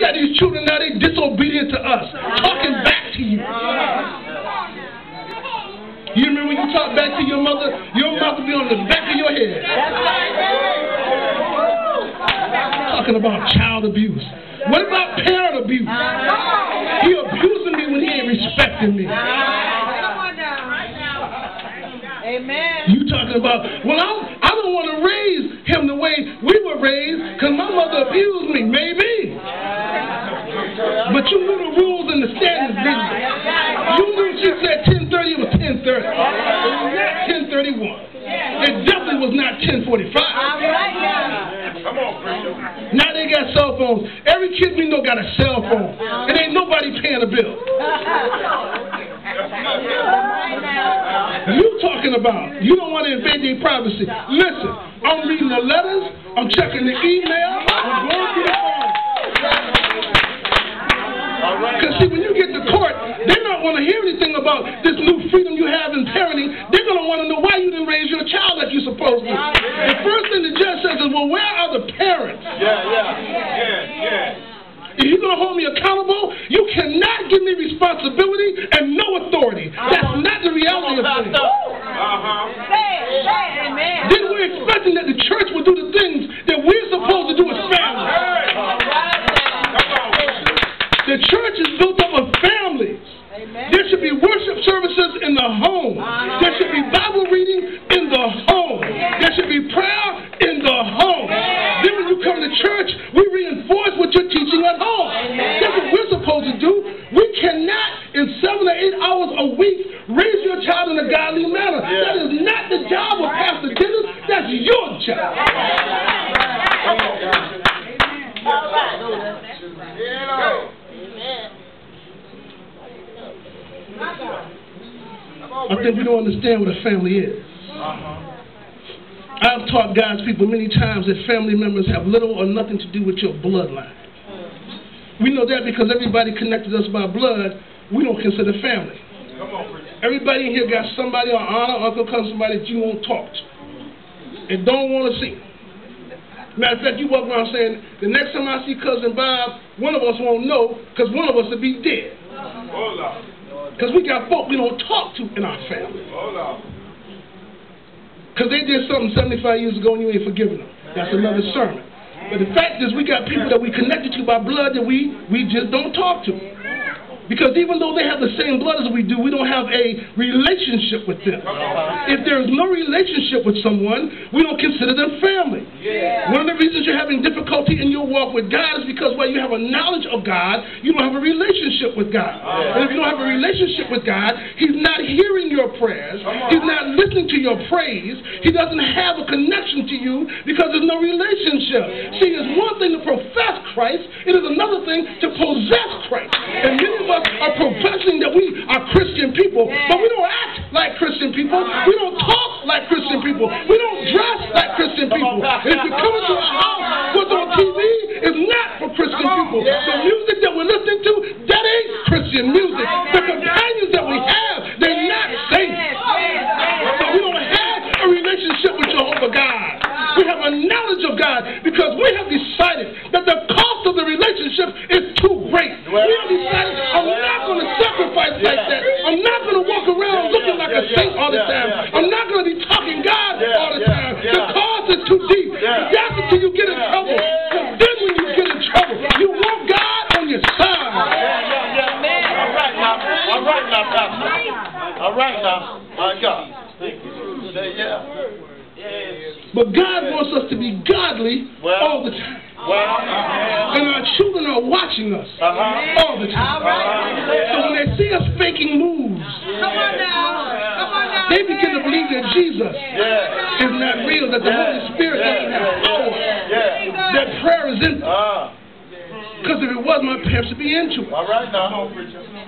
Got these children now, they disobedient to us, talking back to you. You remember when you talk back to your mother will be on the back of your head. Talking about child abuse. What about parent abuse? He abusing me when he ain't respecting me. Amen. You talking about, well, I don't want to raise him the way we were raised because my mother abused me. Maybe. But you knew the rules and the standards, didn't you? You knew she said 10:30, it was 10:30. It was not 10:31. It definitely was not 10:45. Come on, Christian. Now they got cell phones. Every kid we know got a cell phone. And ain't nobody paying a bill. You talking about, you don't want to invade their privacy. Listen, I'm reading the letters, I'm checking the email, I'm going through the phone. Because see, when you get to court, they're not going to hear anything about this new freedom you have in parenting. They're going to want to know why you didn't raise your child like you're supposed to. The first thing the judge says is, well, where are the parents? If you're going to hold me accountable, you cannot give me responsibility and no authority. That's not the reality of things. Then we're expecting that the church will do the things that we're supposed to do as families. The church is built up of families. There should be worship services in the home. There should be Bible reading in the home. There should be prayer in the home. Then when you come to church, we reinforce what you're teaching at home. That's what we're supposed to do. We cannot, in 7 or 8 hours a week, raise your child in a godly manner. That is not the job of Pastor Dennis. That's your job. I think we don't understand what a family is. I've taught God's people many times that family members have little or nothing to do with your bloodline. We know that because everybody connected us by blood, we don't consider family. Everybody in here got somebody, or aunt or uncle, cousin, somebody that you won't talk to and don't want to see. Matter of fact, you walk around saying, the next time I see Cousin Bob, one of us won't know because one of us will be dead. Because we got folk we don't talk to in our family. Because they did something 75 years ago and you ain't forgiven them. That's another sermon. But the fact is we got people that we connected to by blood that we just don't talk to. Because even though they have the same blood as we do, we don't have a relationship with them. If there is no relationship with someone, we don't consider them family. One of the reasons you're having difficulty in your walk with God is because while you have a knowledge of God, you don't have a relationship with God. And if you don't have a relationship with God, He's not hearing your prayers. He's not listening to your praise. He doesn't have a connection to you because there's no relationship. See, it's one thing to profess Christ. It is another thing to possess Christ. And many of us are professing that we are Christian people, but we don't act like Christian people. We don't talk like Christian people. We don't dress like Christian people. And if you come into a house what's on TV, it's not for Christian people. The music that we're listening to, that ain't Christian music. The companions that we have, they're not safe. So we don't have a relationship with Jehovah God. We have a knowledge of God because we have decided that the cost of the relationship is too great. We have decided I'm not going to sacrifice like that. I'm not going to walk around looking like a saint all the time. I'm not going to be talking God all the time. The cost is too deep. That's until you get in trouble. Because then when you get in trouble, you want God on your side. All right now, Pastor. All right now. My God. But God wants us to be godly all the time. And our children are watching us all the time. So when they see us faking moves, they begin to believe that Jesus is not real, that the Holy Spirit doesn't have power, that prayer is empty. Because if it was, my parents would be into it.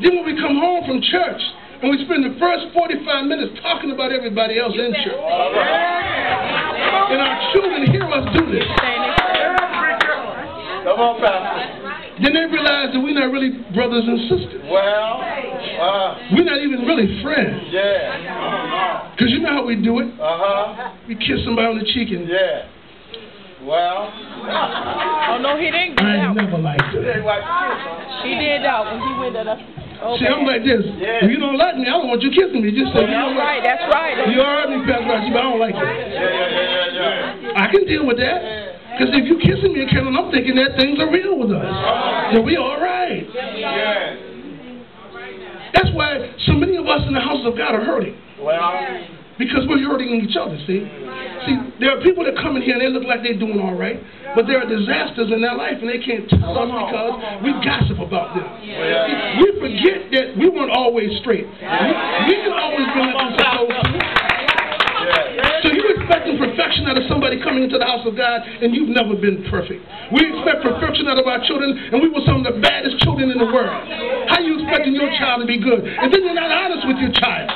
Then when we come home from church, and we spend the first 45 minutes talking about everybody else in church. And our children hear us do this. Come on, Pastor. Then they realize that we're not really brothers and sisters. We're not even really friends. Because you know how we do it. We kiss somebody on the cheek and... Oh, no, he didn't do I that ain't one. never liked her. He did that when he went to the... See, I'm like this. If you don't like me, I don't want you kissing me. Just say, you know what? Right, that's right. You all right with me, Pastor Rice, but I don't like you. I can deal with that. Because if you kissing me and Kevin, I'm thinking that things are real with us. That we all right. That's why so many of us in the house of God are hurting. Because we're hurting each other, see? See, there are people that come in here and they look like they're doing all right, but there are disasters in their life and they can't tell us because we gossip about them. We forget that we weren't always straight. We can always be like we're supposed to. So you're expecting perfection out of somebody coming into the house of God, and you've never been perfect. We expect perfection out of our children, and we were some of the baddest children in the world. How are you expecting your child to be good? And then you're not honest with your child.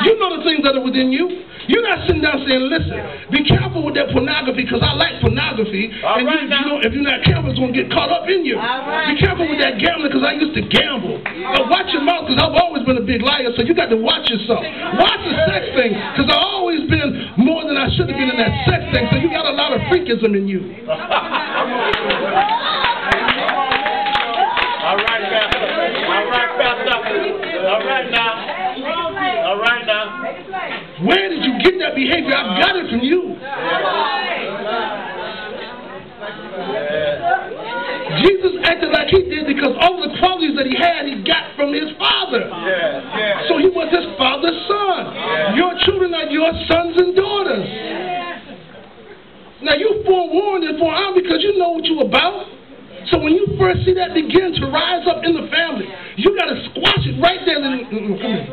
You know the things that are within you. You're not sitting down saying, listen, be careful with that pornography because I like pornography. And if you're not careful, it's going to get caught up in you. Be careful with that gambling because I used to gamble. Watch your mouth because I've always been a big liar, so you got to watch yourself. Watch the sex thing because I've always been more than I should have been in that sex thing, so you got a lot of freakism in you. All right, Pastor. All right, Pastor. All right now. All right now. Where did you get that behavior? I got it from you. Jesus acted like he did because all the qualities that he had, he got from his father. So he was his father's son. Your children are your sons and daughters. Now you forewarned and forearmed because you know what you're about. So when you first see that begin to rise up in the family, you got to squash it right there. Come here.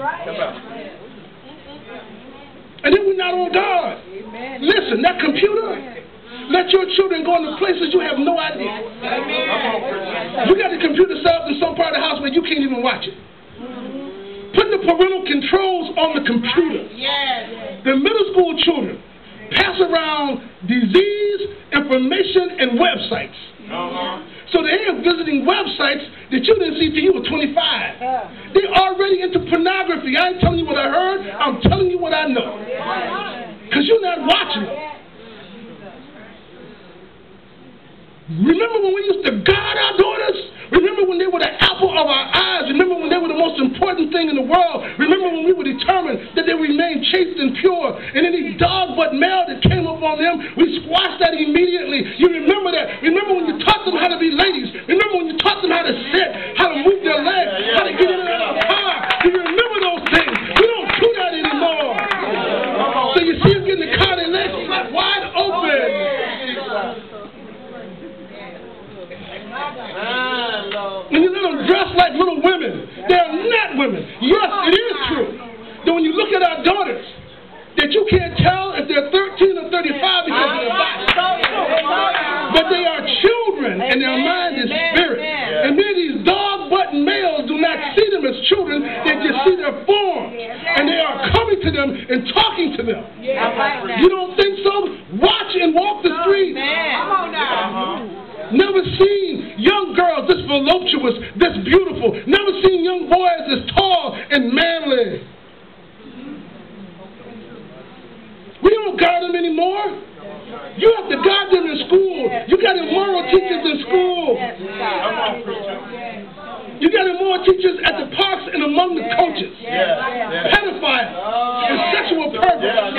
And then we're not on guard. Listen, that computer, let your children go into places you have no idea. You got the computer set up in some part of the house where you can't even watch it. Put the parental controls on the computer. The middle school children pass around disease, information, and websites. So they are visiting websites that you didn't see till you were 25. They're already into pornography. I ain't telling you what I heard. I'm telling you what I know. Because you're not watching it. Remember when we used to guard our daughters? Remember when they were the apple of our eyes? Remember when they were the most important thing in the world? Remember when we were determined that they remained chaste and pure? And any dog-butt male that came up on them, we squashed that immediately. You remember that? Remember when you taught them how to be ladies? Remember when you taught them how to sit, how to move their legs, how to get in and out of the car? You remember those things? We don't do that anymore. So you see them get in the car, their legs wide open. And you let them dress like little women. They are not women. Yes, it is true that when you look at our daughters, that you can't tell if they're 13 or 35 because of their body. But they are children, and their mind is spirit. And many of these dog-butt males do not see them as children. They just see their forms. And they are coming to them and talking to them. You don't think so? Watch and walk the street. Never seen young girls this voluptuous, this beautiful. Never seen young boys this tall and manly. We don't guard them anymore. You have to guard them in school. You got immoral teachers in school. You got immoral teachers at the parks and among the coaches. Pedophiles and sexual perverts.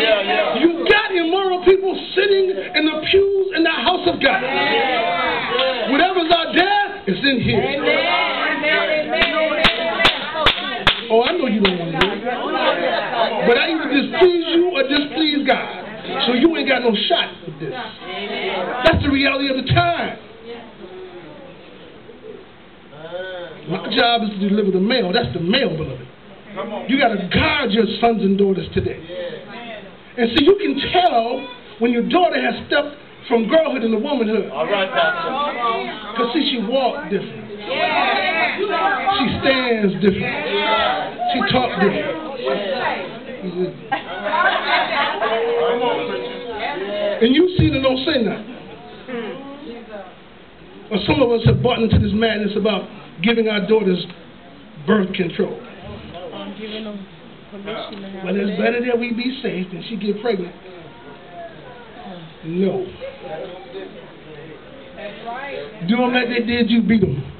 You got immoral people sitting in the pews in the house of God. Whatever's out there is in here. Oh, I know you don't want to do it. But I either displease you or displease God. So you ain't got no shot with this. That's the reality of the time. My job is to deliver the mail. That's the mail, beloved. You got to guard your sons and daughters today. And so you can tell when your daughter has stepped from girlhood into womanhood. All right, Pastor. Because see, she walked different. She stands different. She talks different. And you see them don't say nothing. Or some of us have bought into this madness about giving our daughters birth control. Well, it's better that we be safe than she get pregnant. No. Do them like they did you, beat them.